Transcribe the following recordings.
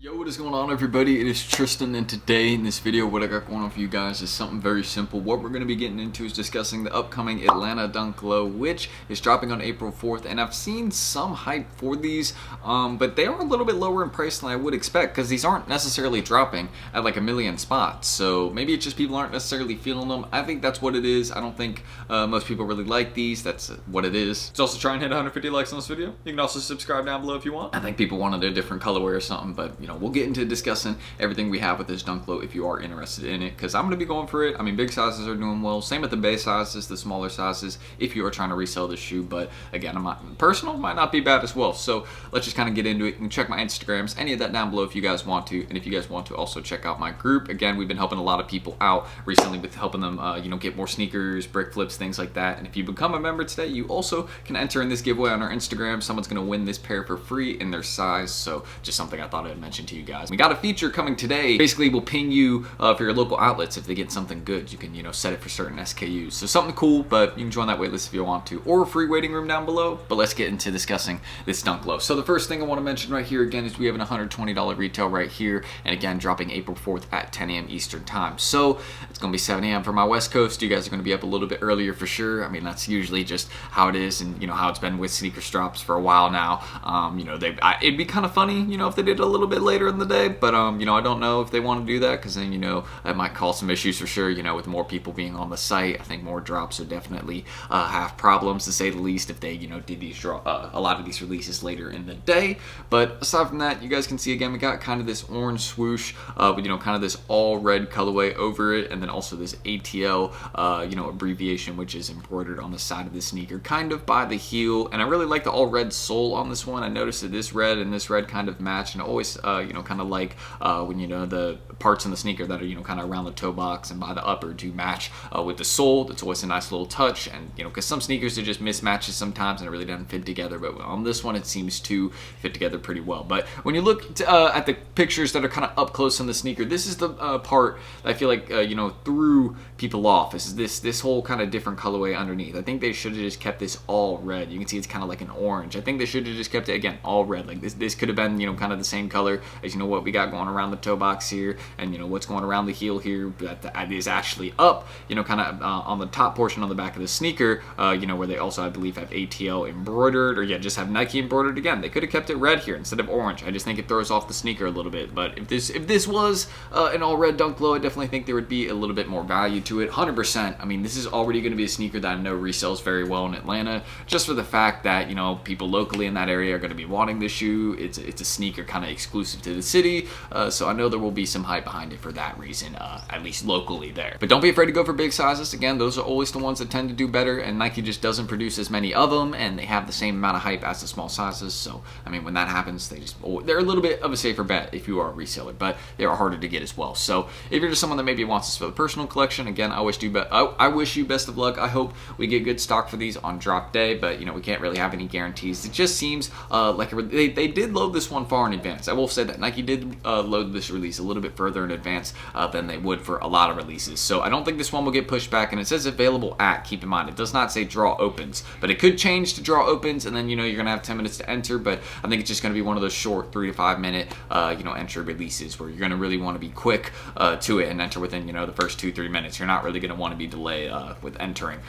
Yo, what is going on, everybody? It is Tristan, and today in this video what I got going on for you guys is something very simple. What we're going to be getting into is discussing the upcoming Atlanta Dunk Low, which is dropping on April 4th, and I've seen some hype for these, but they are a little bit lower in price than I would expect, because these aren't necessarily dropping at like a million spots, so maybe it's just people aren't necessarily feeling them. I think that's what it is. I don't think most people really like these. That's what it is. Let's also try and hit 150 likes on this video. You can also subscribe down below if you want. I think people wanted a different colorway or something, but you know, we'll get into discussing everything we have with this Dunk Low if you are interested in it, because I'm going to be going for it. I mean, big sizes are doing well. Same with the base sizes, the smaller sizes, if you are trying to resell this shoe. But again, personal might not be bad as well. So let's just kind of get into it. You can check my Instagrams, any of that down below if you guys want to. And if you guys want to also check out my group. Again, we've been helping a lot of people out recently with helping them, get more sneakers, brick flips, things like that. And if you become a member today, you also can enter in this giveaway on our Instagram. Someone's going to win this pair for free in their size. So just something I thought I'd mention to you guys. We got a feature coming today. Basically, we'll ping you for your local outlets if they get something good. You can, set it for certain SKUs. So something cool, but you can join that waitlist if you want to, or a free waiting room down below. But let's get into discussing this Dunk Low. So the first thing I want to mention right here again is we have an $120 retail right here, and again dropping April 4th at 10 a.m. Eastern time. So it's going to be 7 a.m. for my West Coast. You guys are going to be up a little bit earlier for sure. I mean, that's usually just how it is, and how it's been with sneaker drops for a while now. It'd be kind of funny, if they did it a little bit later in the day, but I don't know if they want to do that, because then that might cause some issues for sure. With more people being on the site, I think more drops would definitely have problems, to say the least, if they did these a lot of these releases later in the day. But aside from that, you guys can see again we got kind of this orange swoosh with kind of this all red colorway over it, and then also this ATL abbreviation, which is embroidered on the side of the sneaker kind of by the heel. And I really like the all red sole on this one. I noticed that this red and this red kind of match, and I always kind of like when the parts in the sneaker that are kind of around the toe box and by the upper do match with the sole. That's always a nice little touch, and because some sneakers are just mismatches sometimes and it really doesn't fit together, but on this one it seems to fit together pretty well. But when you look at the pictures that are kind of up close on the sneaker, this is the part that I feel like threw people off. Is this whole kind of different colorway underneath. I think they should have just kept this all red. You can see it's kind of like an orange. I think they should have just kept it again all red. Like this could have been kind of the same color as what we got going around the toe box here, and what's going around the heel here. That is actually up, kind of on the top portion on the back of the sneaker, where they also I believe have ATL embroidered, or just have Nike embroidered again. They could have kept it red here instead of orange. I just think it throws off the sneaker a little bit. But if this was an all red Dunk Low, I definitely think there would be a little bit more value to it. 100%. I mean, this is already going to be a sneaker that I know resells very well in Atlanta, just for the fact that people locally in that area are going to be wanting this shoe. It's a sneaker kind of exclusive to the city, so I know there will be some hype behind it for that reason, at least locally there. But don't be afraid to go for big sizes. Again, those are always the ones that tend to do better, and Nike just doesn't produce as many of them, and they have the same amount of hype as the small sizes. So I mean, when that happens, they're a little bit of a safer bet if you are a reseller, but they are harder to get as well. So if you're just someone that maybe wants this for the personal collection, again, I wish you best of luck. I hope we get good stock for these on drop day, but we can't really have any guarantees. It just seems like they did load this one far in advance. I will say that Nike did load this release a little bit further in advance than they would for a lot of releases. So I don't think this one will get pushed back, and it says available at, keep in mind, it does not say draw opens, but it could change to draw opens, and then you're gonna have 10 minutes to enter. But I think it's just gonna be one of those short 3 to 5 minute entry releases where you're gonna really want to be quick to it and enter within the first 2-3 minutes. You're not really gonna want to be delayed with entering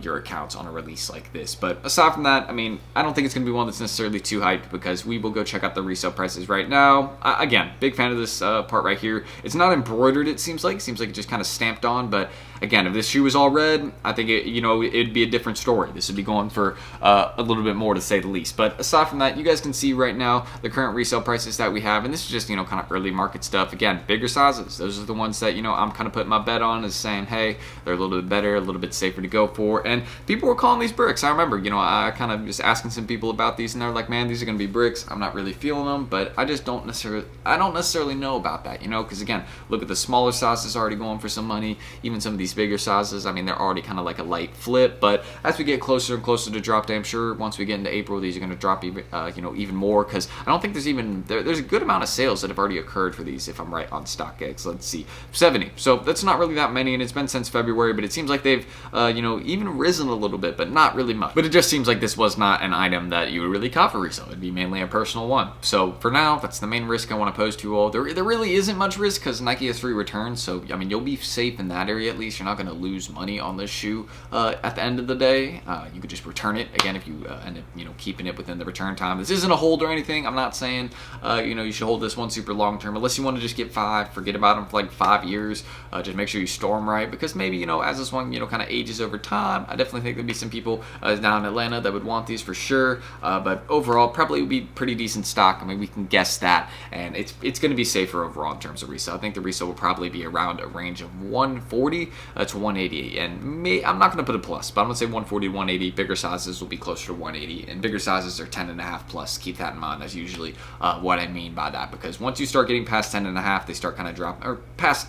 your accounts on a release like this. But aside from that, I mean, I don't think it's gonna be one that's necessarily too hyped, because we will go check out the resale prices right now. Again, big fan of this part right here. It's not embroidered, it seems like it just kind of stamped on, but again, if this shoe was all red, I think it'd be a different story. This would be going for a little bit more, to say the least. But aside from that, you guys can see right now the current resale prices that we have, and this is just kind of early market stuff. Again, bigger sizes, those are the ones that I'm kind of putting my bet on, is saying, hey, they're a little bit better, a little bit safer to go for. And people were calling these bricks. I remember I kind of just asking some people about these, and they're like, man, these are gonna be bricks. I'm not really feeling them, but I don't necessarily know about that, because again, look at the smaller sizes already going for some money. Even some of these bigger sizes, I mean, they're already kind of like a light flip. But as we get closer and closer to drop day, I'm sure once we get into April, these are going to drop even more, because I don't think there's a good amount of sales that have already occurred for these, if I'm right on StockX. Let's see, 70. So that's not really that many, and it's been since February, but it seems like they've even risen a little bit, but not really much. But it just seems like this was not an item that you would really cop for resale. It'd be mainly a personal one. So for now, that's the main main risk I want to pose to you all. There really isn't much risk because Nike has free returns, so I mean you'll be safe in that area at least. You're not going to lose money on this shoe at the end of the day. You could just return it again if you end up keeping it within the return time. This isn't a hold or anything. I'm not saying you should hold this one super long term unless you want to just get 5. Forget about them for like 5 years. Just make sure you store them right because maybe as this one kind of ages over time, I definitely think there'd be some people down in Atlanta that would want these for sure. But overall, probably would be pretty decent stock. I mean, we can guess that, and it's going to be safer overall in terms of resale. I think the resale will probably be around a range of 140 to 180, and I'm not going to put a plus, but I'm going to say 140 to 180. Bigger sizes will be closer to 180, and bigger sizes are 10.5 plus. Keep that in mind. That's usually what I mean by that, because once you start getting past 10.5, they start kind of dropping, or past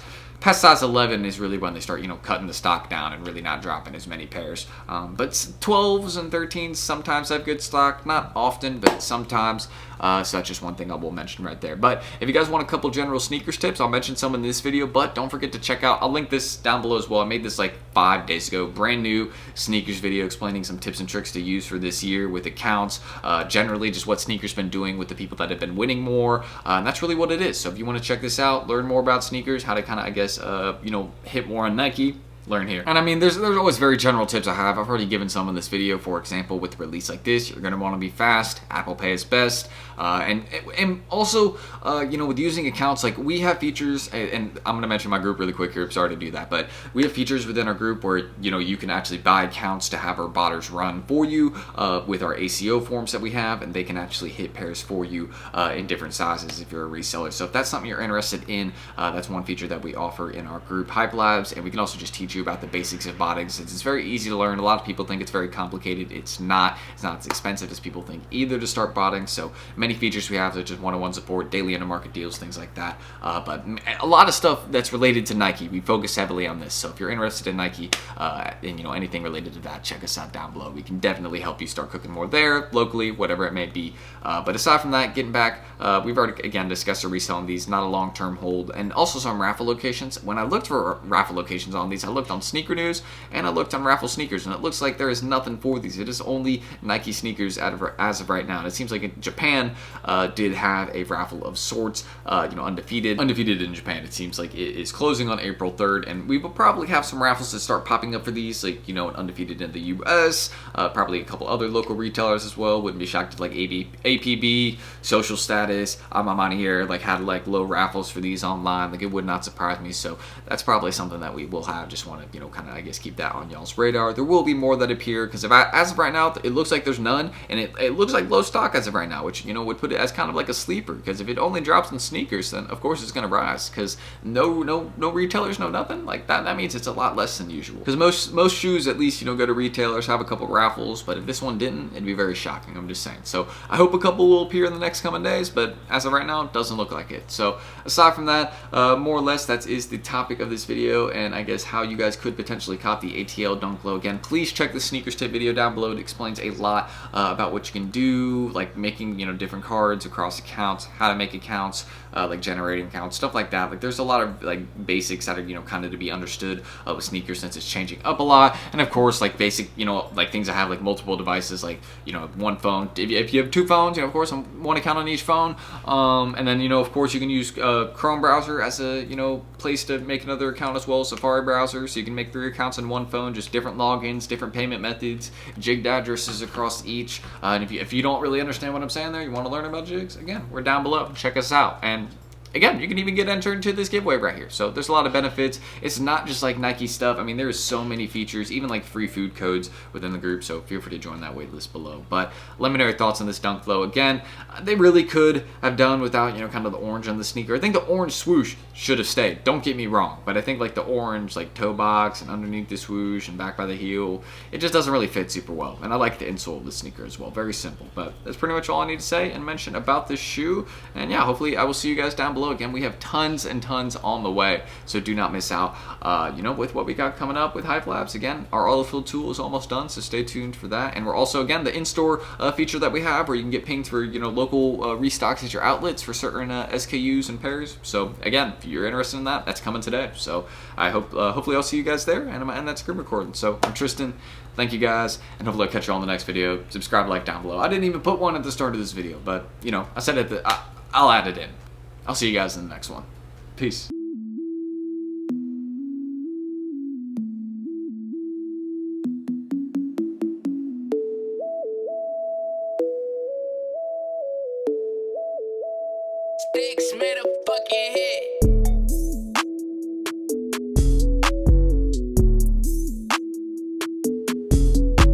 size 11 is really when they start, cutting the stock down and really not dropping as many pairs. But 12s and 13s sometimes have good stock. Not often, but sometimes. So that's just one thing I will mention right there. But if you guys want a couple general sneakers tips, I'll mention some in this video. But don't forget to check out, I'll link this down below as well. I made this like 5 days ago. Brand new sneakers video explaining some tips and tricks to use for this year with accounts. Generally, just what sneakers been doing with the people that have been winning more. And that's really what it is. So if you want to check this out, learn more about sneakers, how to kind of, I guess, hit more on Nike, learn here. And I mean, there's always very general tips I have. I've already given some in this video. For example, with a release like this, you're going to want to be fast. Apple Pay is best. And also, with using accounts, like we have features, and I'm going to mention my group really quick here. I'm sorry to do that, but we have features within our group where, you can actually buy accounts to have our botters run for you with our ACO forms that we have, and they can actually hit pairs for you in different sizes if you're a reseller. So if that's something you're interested in, that's one feature that we offer in our group, Hype Labs, and we can also just teach you about the basics of botting. It's very easy to learn. A lot of people think it's very complicated. It's not as expensive as people think either to start botting. So many features we have, such as one-on-one support, daily intermarket deals, things like that. But a lot of stuff that's related to Nike, we focus heavily on this. So if you're interested in Nike and anything related to that, check us out down below. We can definitely help you start cooking more there, locally, whatever it may be. But aside from that, getting back, we've already again discussed the resale on these, not a long-term hold, and also some raffle locations. When I looked for raffle locations on these, I looked on Sneaker News and I looked on Raffle Sneakers, and it looks like there is nothing for these. It is only Nike sneakers as of right now. And it seems like Japan did have a raffle of sorts, undefeated in Japan. It seems like it is closing on April 3rd, and we will probably have some raffles that start popping up for these, like undefeated in the US, probably a couple other local retailers as well. Wouldn't be shocked if like APB, Social Status, I'm out of here, like had like low raffles for these online. Like it would not surprise me. So that's probably something that we will have. Just want to kind of, I guess, keep that on y'all's radar. There will be more that appear, because as of right now, it looks like there's none, and it looks like low stock as of right now, which would put it as kind of like a sleeper, because if it only drops in sneakers, then of course it's going to rise, because no retailers, no nothing like that. That means it's a lot less than usual, because most shoes at least go to retailers, have a couple raffles, but if this one didn't, it'd be very shocking. I'm just saying. So I hope a couple will appear in the next coming days, but as of right now, it doesn't look like it. So aside from that, more or less that is the topic of this video, and I guess how you guys could potentially cop the ATL Dunk Low. Again, please check the sneakers tip video down below. It explains a lot about what you can do, like making different cards across accounts, how to make accounts, like generating accounts, stuff like that. Like there's a lot of like basics that are kind of to be understood with sneakers, since it's changing up a lot. And of course, like basic like things that have like multiple devices, like one phone. If you have 2 phones, of course, one account on each phone. And then of course you can use Chrome browser as a place to make another account as well, Safari browser, so you can make 3 accounts in one phone, just different logins, different payment methods, jigged addresses across each. And if you don't really understand what I'm saying there, you want to learn about jigs, again, we're down below. Check us out. And again, you can even get entered into this giveaway right here. So there's a lot of benefits. It's not just like Nike stuff. I mean, there is so many features, even like free food codes within the group. So feel free to join that wait list below. But let me know your thoughts on this Dunk Low. Again, they really could have done without, kind of the orange on the sneaker. I think the orange swoosh should have stayed. Don't get me wrong. But I think like the orange, like toe box and underneath the swoosh and back by the heel, it just doesn't really fit super well. And I like the insole of the sneaker as well. Very simple. But that's pretty much all I need to say and mention about this shoe. And yeah, hopefully I will see you guys down below. Again, we have tons and tons on the way, so do not miss out with what we got coming up with Hype Labs. Again, our autofill tool is almost done, so stay tuned for that. And we're also, again, the in-store feature that we have, where you can get pinged for local restocks at your outlets for certain SKUs and pairs. So again, if you're interested in that, that's coming today. So I hope hopefully I'll see you guys there, and I'm gonna end that screen recording. So I'm Tristan, thank you guys, and hopefully I'll catch you all in the next video. Subscribe, like down below. I didn't even put one at the start of this video, but I said it I'll add it in. I'll see you guys in the next one. Peace. Sticks made a fucking hit.